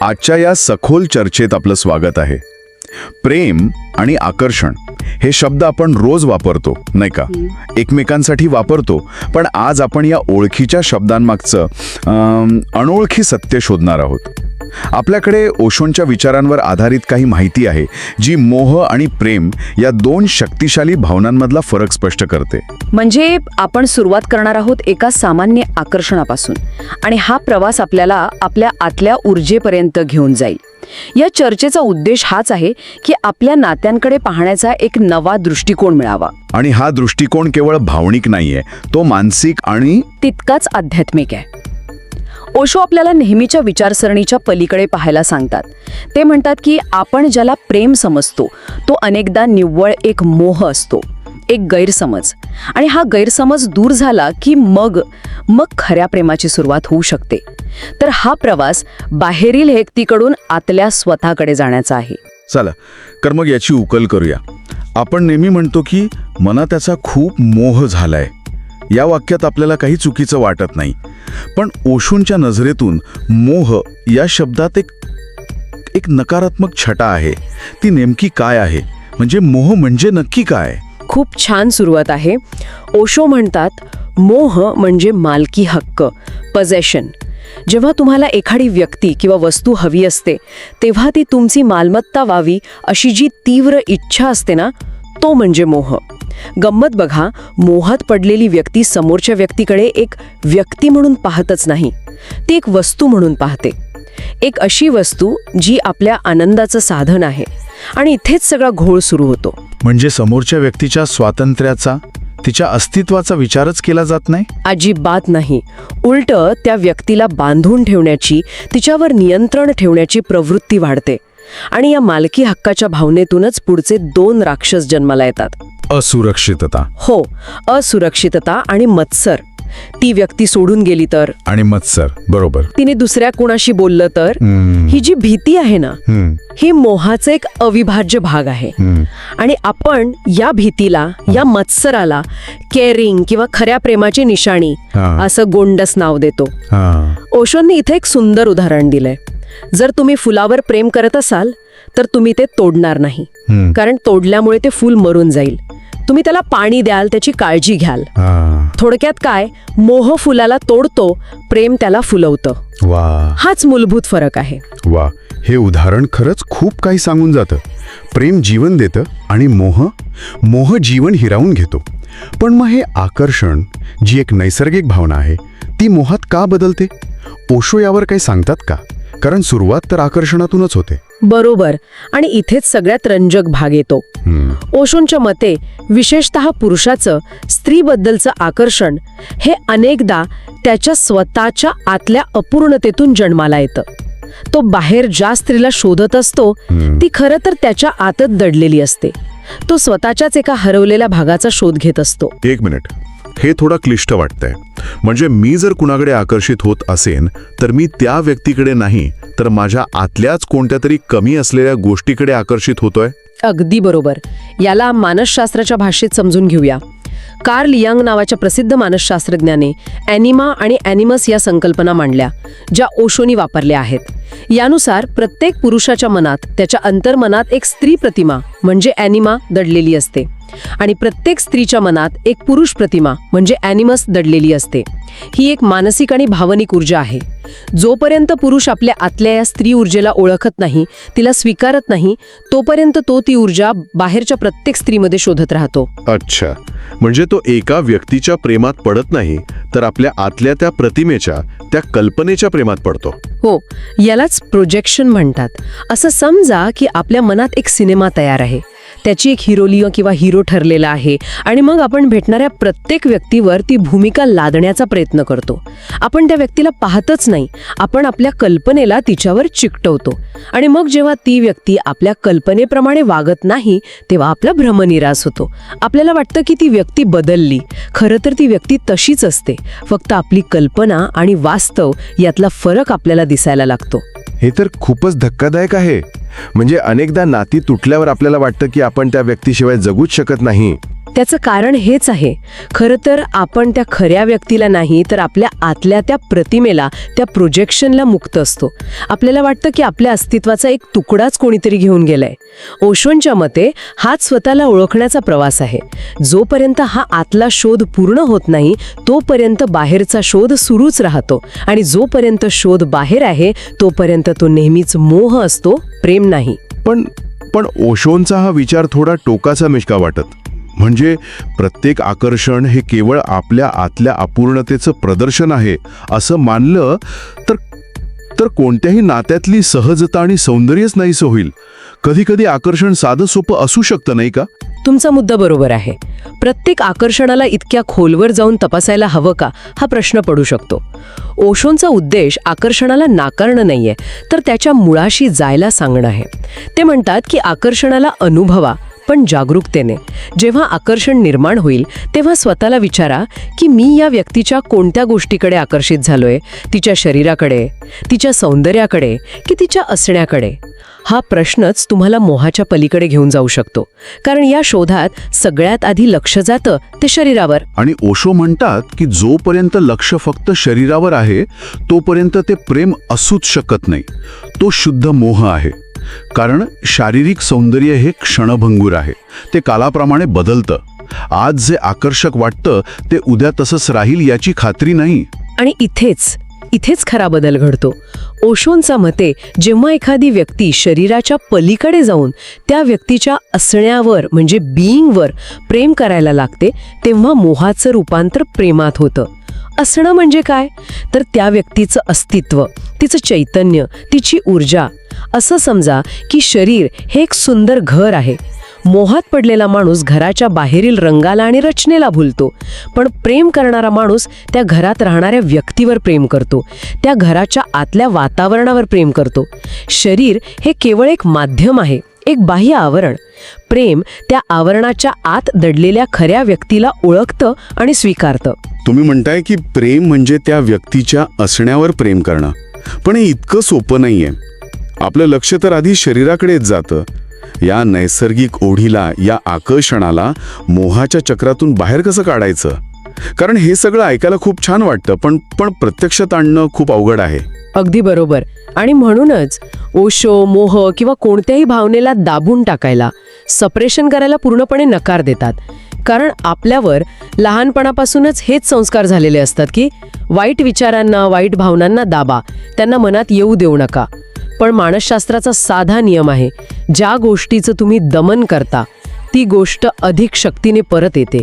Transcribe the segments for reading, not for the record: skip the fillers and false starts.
आजच्या या सखोल चर्चेत आपलं स्वागत आहे. प्रेम आणि आकर्षण हे शब्द आपण रोज वापरतो, नाही का? एकमेकांसाठी वापरतो. पण आज आपण या ओळखीच्या शब्दांमागचं अनोळखी सत्य शोधणार आहोत. आपल्याकडे ओशोंच्या विचारांवर आधारित काही माहिती आहे, जी मोह आणि प्रेम या दोन शक्तिशाली भावनांमधला फरक स्पष्ट करते. म्हणजे आपण सुरुवात करणार आहोत एका सामान्य आकर्षणापासून, आणि हा प्रवास आपल्याला आपल्या आतल्या ऊर्जेपर्यंत घेऊन जाईल. या चर्चेचा उद्देश हाच आहे की आपल्या नात्यांकडे पाहण्याचा एक नवा दृष्टिकोन मिळावा. आणि हा दृष्टिकोन केवळ भावनिक नाहीये, तो मानसिक आणि तितकाच आध्यात्मिक आहे. ओशो आपल्याला नेहमीच्या विचारसरणीच्या पलीकडे पाहायला सांगतात. ते म्हणतात की आपण ज्याला प्रेम समजतो तो अनेकदा निव्वळ एक मोह असतो, एक गैरसमज. आणि हा गैरसमज दूर झाला की मग खऱ्या प्रेमाची सुरुवात होऊ शकते. तर हा प्रवास बाहेरील व्यक्तीकडून आतल्या स्वतःकडे जाण्याचा आहे. चला तर मग याची उकल करूया. आपण नेहमी म्हणतो की मनात त्याचा खूप मोह झालाय. या वाक्यात आपल्याला काही चुकीचं वाटत नाही. पण ओशोंच्या नजरेतून मोह या शब्दात एक नकारात्मक छटा आहे. ती नेमकी काय आहे? म्हणजे मोह म्हणजे नक्की काय? खूप छान सुरुवात आहे. ओशो म्हणतात मोह म्हणजे मालकी हक्क, पजेशन. जेव्हा तुम्हाला एखादी व्यक्ती किंवा वस्तू हवी असते तेव्हा ती तुमची मालमत्ता व्हावी अशी जी तीव्र इच्छा असते ना, तो म्हणजे मोह. गंमत बघा, मोहात पडलेली व्यक्ती समोरच्या व्यक्तीकडे एक व्यक्ती म्हणून पाहतच नाही, ती एक वस्तू म्हणून पाहते. एक अशी वस्तू जी आपल्या आनंदाचं साधन आहे. आणि इथेच सगळा घोळ सुरू होतो. म्हणजे समोरच्या व्यक्तीच्या स्वातंत्र्याचा, तिच्या अस्तित्वाचा विचारच केला जात नाही? अजिबात नाही. उलट त्या व्यक्तीला बांधून ठेवण्याची, तिच्यावर नियंत्रण ठेवण्याची प्रवृत्ती वाढते. आणि या मालकी हक्काच्या भावनेतूनच पुढचे दोन राक्षस जन्माला येतात. असुरक्षितता. हो, असुरक्षितता आणि मत्सर. ती व्यक्ती सोडून गेली तर, आणि मत्सर, बरोबर. तिने दुसऱ्या कोणाशी बोललं तर. ही जी भीती आहे ना, ही मोहाचा एक अविभाज्य भाग आहे. आणि आपण या भीतीला, या मत्सराला केअरिंग किंवा खऱ्या प्रेमाची निशाणी असं गोंडस नाव देतो. ओशोंनी इथे एक सुंदर उदाहरण दिलंय. जर तुम्ही फुलावर प्रेम करत असाल तर तुम्ही ते तोडणार नाही, कारण तोडल्यामुळे ते फूल मरून जाईल. तुम्ही त्याला पाणी द्याल, त्याची काळजी घ्याल. थोडक्यात काय, मोह फुलाला तोडतो, प्रेम त्याला फुलवतं. हाच मूलभूत फरक आहे. वा, हे उदाहरण खरंच खूप काही सांगून जातं. प्रेम जीवन देतं आणि मोह जीवन हिरावून घेतो. पण मग हे आकर्षण, जी एक नैसर्गिक भावना आहे, ती मोहात का बदलते? ओशो यावर काही सांगतात का? कारण सुरुवात तर आकर्षणातूनच होते. बरोबर. आणि इथेच सगळ्यात रंजक भाग येतो. ओशोंच्या मते विशेषतः पुरुषाचं स्त्रीबद्दलचं आकर्षण हे अनेकदा त्याच्या स्वतःच्या आतल्या अपूर्णतेतून जन्माला येतं. तो बाहेर ज्या स्त्रीला शोधत असतो ती खरं तर त्याच्या आतच दडलेली असते. तो स्वतःच्याच एका हरवलेल्या भागाचा शोध घेत असतो. एक मिनिट, हे थोडं क्लिष्ट वाटतंय. म्हणजे मी जर कुणाकडे आकर्षित होत असेन तर मी त्या व्यक्तीकडे नाही, तर माझ्या आतल्याच कोणत्या तरी कमी असलेल्या गोष्टीकडे आकर्षित होतोय. अगदी बरोबर. याला मानसशास्त्राच्या भाषेत समजून घेऊया. कार्ल यंग नावाच्या प्रसिद्ध मानसशास्त्रज्ञाने ॲनिमा आणि ॲनिमस या संकल्पना मांडल्या, ज्या ओशोनी वापरल्या आहेत. यानुसार प्रत्येक पुरुषाच्या मनात, त्याच्या अंतर्मनात एक स्त्री प्रतिमा म्हणजे ॲनिमा दडलेली असते, आणि प्रत्येक स्त्रीच्या मनात एक पुरुष प्रतिमा म्हणजे ॲनिमस दडलेली असते. ही एक मानसिक आणि भावनिक ऊर्जा आहे. जोपर्यंत पुरुष आपल्या आतल्या या स्त्री ऊर्जेला ओळखत नाही, तिला स्वीकारत नाही, तोपर्यंत तो ती ऊर्जा बाहेरच्या प्रत्येक स्त्रीमध्ये शोधत राहतो. अच्छा, म्हणजे तो एका व्यक्तीच्या प्रेमात पडत नाही, तर आपल्या आतल्या त्या प्रतिमेच्या, त्या कल्पनेच्या प्रेमात पडतो. हो, यालाच प्रोजेक्शन म्हणतात. असं समजा की आपल्या मनात एक सिनेमा तयार आहे, त्याची एक हिरोलिय किंवा हिरो ठरलेला आहे, आणि मग आपण भेटणाऱ्या प्रत्येक व्यक्तीवर ती भूमिका लादण्याचा प्रयत्न करतो. आपण त्या व्यक्तीला पाहतच नाही, आपण आपल्या कल्पनेला तिच्यावर चिकटवतो. आणि मग जेव्हा ती व्यक्ती आपल्या कल्पनेप्रमाणे वागत नाही तेव्हा आपला भ्रमनिरास होतो. आपल्याला वाटतं की ती व्यक्ती बदलली. खरं तर ती व्यक्ती तशीच असते, फक्त आपली कल्पना आणि वास्तव यातला फरक आपल्याला दिसायला लागतो. हे तर खूपच धक्कादायक आहे. म्हणजे अनेकदा नाती तुटल्यावर आपल्याला वाटतं की आपण त्या व्यक्तीशिवाय जगूच शकत नाही. त्याचं कारण हेच आहे. खरं तर आपण त्या खऱ्या व्यक्तीला नाही तर आपल्या आतल्या त्या प्रतिमेला, त्या प्रोजेक्शनला मुक्त असतो. आपल्याला वाटतं की आपल्या अस्तित्वाचा एक तुकडाच कोणीतरी घेऊन गेलाय. ओशोंच्या मते हाच स्वतःला ओळखण्याचा प्रवास आहे. जोपर्यंत हा आतला शोध पूर्ण होत नाही तोपर्यंत बाहेरचा शोध सुरूच राहतो, आणि जोपर्यंत शोध बाहेर आहे तोपर्यंत तो नेहमीच मोह असतो, प्रेम नाही. पण ओशोंचा हा विचार थोडा टोकाचा मिशका वाटत. म्हणजे प्रत्येक आकर्षण हे केवळ आपल्या आतल्या अपूर्णतेचं प्रदर्शन आहे असं मानलं तर कोणत्याही नात्यातली सहजता आणि सौंदर्यच नाहीसं होईल. कधी कधी आकर्षण साधं सोपं असू शकतं, नाही का? तुमचा मुद्दा बरोबर आहे. प्रत्येक आकर्षणाला इतक्या खोलवर जाऊन तपासायला हवं का, हा प्रश्न पडू शकतो. ओशोंचा उद्देश आकर्षणाला नाकारणं नाहीये, तर त्याच्या मुळाशी जायला सांगणं आहे. ते म्हणतात की आकर्षणाला अनुभवा, पण जागरूकतेने. जेव्हा आकर्षण निर्माण होईल तेव्हा स्वतःला विचारा की मी या व्यक्तीच्या कोणत्या गोष्टीकडे आकर्षित झालोय, तिच्या शरीराकडे, तिच्या सौंदर्याकडे की तिच्या असण्याकडे. हा प्रश्नच तुम्हाला मोहाच्या पलीकडे घेऊन जाऊ शकतो, कारण या शोधात सगळ्यात आधी लक्ष जातं ते शरीरावर. आणि ओशो म्हणतात की जोपर्यंत लक्ष फक्त शरीरावर आहे तोपर्यंत ते प्रेम असूच शकत नाही. तो शुद्ध मोह आहे. कारण शारीरिक सौंदर्य हे क्षणभंगूर आहे. ते कालाप्रमाणे बदलतं. आज जे आकर्षक वाटतं ते उद्या तसंच राहील याची खात्री नाही. आणि इथेच खरा बदल घडतो. ओशोंच्या मते जेव्हा एखादी व्यक्ती शरीराच्या पलीकडे जाऊन त्या व्यक्तीच्या असण्यावर म्हणजे बीइंगवर प्रेम करायला लागते तेव्हा मोहाचं रूपांतर प्रेमात होतं. असणं म्हणजे काय, तर त्या व्यक्तीचं अस्तित्व, तिचं चैतन्य, तिची ऊर्जा. असं समजा की शरीर हे एक सुंदर घर आहे. मोहात पडलेला माणूस घराच्या बाहेरील रंगाला आणि रचनेला भुलतो, पण प्रेम करणारा माणूस त्या घरात राहणाऱ्या व्यक्तीवर प्रेम करतो, त्या घराच्या आतल्या वातावरणावर प्रेम करतो. शरीर हे केवळ एक माध्यम आहे, एक बाह्य आवरण. प्रेम त्या आवरणाच्या आत दडलेल्या खऱ्या व्यक्तीला ओळखतं आणि स्वीकारतं. तुम्ही म्हणताय की प्रेम म्हणजे त्या व्यक्तीच्या असण्यावर प्रेम करणं, पण हे इतकं सोपं नाहीये. आपलं लक्ष तर आधी शरीराकडेच जातं. या नैसर्गिक ओढीला, या आकर्षणाला मोहाच्या चक्रातून बाहेर कसं काढायचं? कारण हे सगळं ऐकायला खूप छान वाटतं, पण प्रत्यक्षात आणणं खूप अवघड आहे. अगदी बरोबर. आणि म्हणूनच ओशो मोह किंवा कोणत्याही भावनेला दाबून टाकायला, सप्रेशन करायला पूर्णपणे नकार देतात. कारण आपल्यावर लहानपणापासूनच हेच संस्कार झालेले असतात की वाईट विचारांना, वाईट भावनांना दाबा, त्यांना मनात येऊ देऊ नका. पण मानसशास्त्राचा साधा नियम आहे, ज्या गोष्टीचं तुम्ही दमन करता ती गोष्ट अधिक शक्तीने परत येते.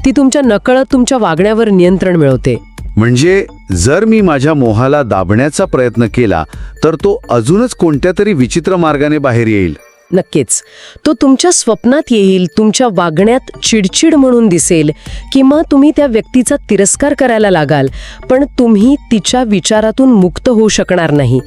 ती तुमच्या नकळत तुमच्या वागण्यावर नियंत्रण मिळवते. म्हणजे जर मी माझ्या मोहाला दाबण्याचा प्रयत्न केला तर तो अजूनच कोणत्या तरी विचित्र मार्गाने बाहेर येईल. नक्कीच. तो तुमच्या स्वप्नात येईल, तुमच्या वागण्यात चिडचिड म्हणून दिसेल, किंवा तुम्ही त्या व्यक्तीचा तिरस्कार करायला लागाल, पण तुम्ही तिच्या विचारातून मुक्त होऊ शकणार नाही.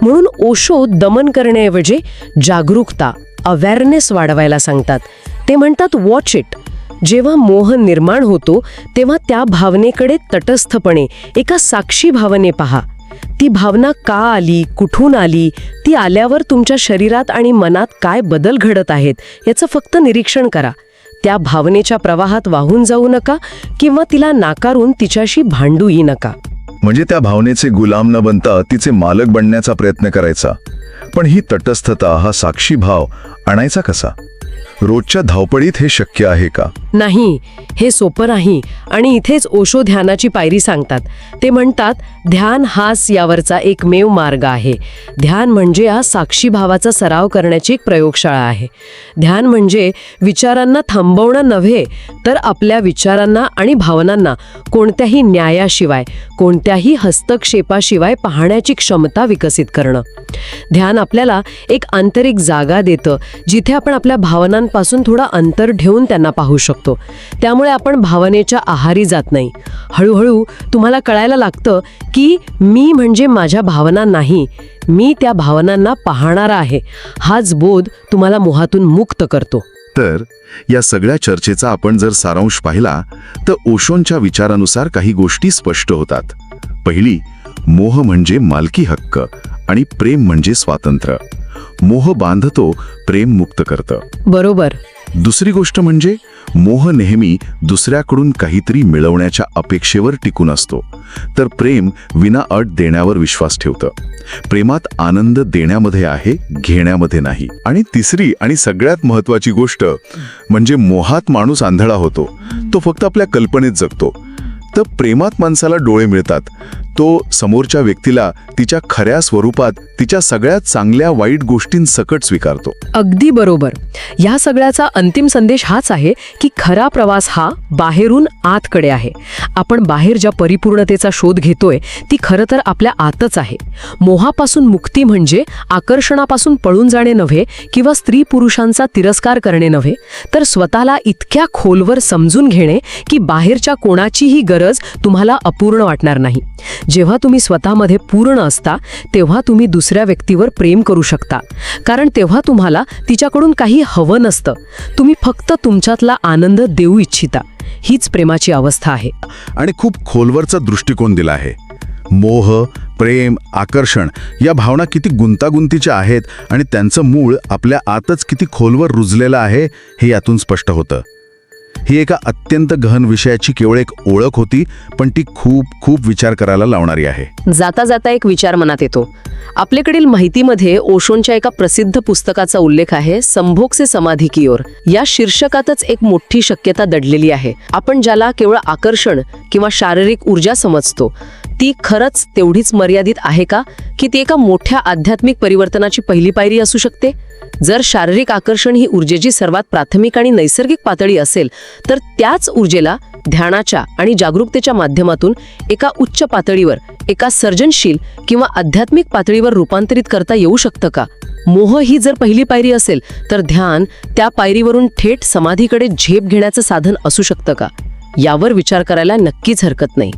म्हणून ओशो दमन करण्याऐवजी जागरूकता, अवेअरनेस वाढवायला सांगतात. ते म्हणतात वॉच इट. जेव्हा मोह निर्माण होतो तेव्हा त्या भावनेकडे तटस्थपणे, एका साक्षी भावने पहा. ती भावना का आली, कुठून आली, ती आल्यावर तुमच्या शरीरात आणि मनात काय बदल घडत आहेत याचं फक्त निरीक्षण करा. त्या भावनेच्या प्रवाहात वाहून जाऊ नका किंवा तिला नाकारून तिच्याशी भांडूही नका. म्हणजे त्या भावनेचे गुलाम न बनता तिचे मालक बनण्याचा प्रयत्न करायचा. पण ही तटस्थता, हा साक्षी भाव आणायचा कसा? रोजच्या धावपळीत हे शक्य आहे का? नाही, हे सोपं नाही. आणि इथेच ओशो ध्यानाची पायरी सांगतात. ते म्हणतात ध्यान हाच यावरचा एकमेव मार्ग आहे. ध्यान म्हणजे हा साक्षी भावाचा सराव करण्याची एक प्रयोगशाळा आहे. ध्यान म्हणजे विचारांना थांबवणं नव्हे, तर आपल्या विचारांना आणि भावनांना कोणत्याही न्यायाशिवाय, कोणत्याही हस्तक्षेपाशिवाय पाहण्याची क्षमता विकसित करणं. ध्यान आपल्याला एक आंतरिक जागा देतं, जिथे आपण आपल्या भावनांपासून थोडा अंतर ठेवून त्यांना पाहू शकतो. त्यामुळे आपण भावनेच्या आहारी जात नाही. हळूहळू तुम्हाला कळायला लागतं की मी म्हणजे माझ्या भावना नाही, मी त्या भावनांना पाहणारा आहे. हाच बोध तुम्हाला मोहातून मुक्त करतो. तर या सगळ्या चर्चेचा आपण जर सारांश पाहिला तर ओशोंच्या विचारानुसार काही गोष्टी स्पष्ट होतात. पहिली, मोह म्हणजे मालकी हक्क आणि प्रेम म्हणजे स्वातंत्र्य. मोह बांधतो, प्रेम मुक्त करतं. बरोबर. दुसरी गोष्ट म्हणजे मोह नेहमी दुसऱ्याकडून काहीतरी मिळवण्याच्या अपेक्षेवर टिकून असतो, तर प्रेम विना अट देण्यावर विश्वास ठेवतं. प्रेमात आनंद देण्यामध्ये आहे, घेण्यामध्ये नाही. आणि तिसरी आणि सगळ्यात महत्त्वाची गोष्ट म्हणजे मोहात माणूस आंधळा होतो, तो फक्त आपल्या कल्पनेत जगतो. तर प्रेमात माणसाला डोळे मिळतात, तो समोरच्या व्यक्तीला तिच्या खऱ्या स्वरूपात, तिच्या सगळ्यात चांगल्या वाईट गोष्टींसकट स्वीकारतो. अगदी बरोबर. या सगळ्याचा अंतिम संदेश हाच आहे की खरा प्रवास हा बाहेरून आतकडे आहे. आपण बाहेर ज्या परिपूर्णतेचा शोध घेतोय ती खरं तर आपल्या आतच आहे. मोहापासून मुक्ती म्हणजे आकर्षणापासून पळून जाणे नव्हे किंवा स्त्री पुरुषांचा तिरस्कार करणे नव्हे, तर स्वतःला इतक्या खोलवर समजून घेणे की बाहेरच्या कोणाचीही गरज तुम्हाला अपूर्ण वाटणार नाही. जेव्हा तुम्ही स्वतःमध्ये पूर्ण असता तेव्हा तुम्ही दुसऱ्या व्यक्तीवर प्रेम करू शकता, कारण तेव्हा तुम्हाला तिच्याकडून काही हवं नसतं. तुम्ही फक्त तुमच्यातला आनंद देऊ इच्छिता. हीच प्रेमाची अवस्था आहे. आणि खूप खोलवरचा दृष्टिकोन दिला आहे. मोह, प्रेम, आकर्षण या भावना किती गुंतागुंतीच्या आहेत आणि त्यांचं मूळ आपल्या आतच किती खोलवर रुजलेलं आहे हे यातून स्पष्ट होतं. ही एका अत्यंत गहन विषयाची केवळ एक ओळख होती, पण ती खूप खूप विचार करायला लावणारी आहे. जाता जाता एक विचार मनात येतो. आपल्याकडील माहितीमध्ये ओशोंच्या एका प्रसिद्ध पुस्तकाचा उल्लेख आहे, संभोग से समाधी की ओर. या शीर्षकातच एक मोठी शक्यता दडलेली आहे. आपण ज्याला केवळ आकर्षण किंवा शारीरिक ऊर्जा समजतो ती खरंच तेवढीच मर्यादित आहे का, की ती एका मोठ्या आध्यात्मिक परिवर्तनाची पहिली पायरी असू शकते? जर शारीरिक आकर्षण ही ऊर्जेची सर्वात प्राथमिक आणि नैसर्गिक पातळी असेल, तर त्याच ऊर्जेला ध्यानाच्या आणि जागरूकतेच्या माध्यमातून एका उच्च पातळीवर, एका सर्जनशील किंवा आध्यात्मिक पातळीवर रूपांतरित करता येऊ शकतं का? मोह ही जर पहिली पायरी असेल, तर ध्यान त्या पायरीवरून थेट समाधीकडे झेप घेण्याचं साधन असू शकतं का? यावर विचार करायला नक्कीच हरकत नाही.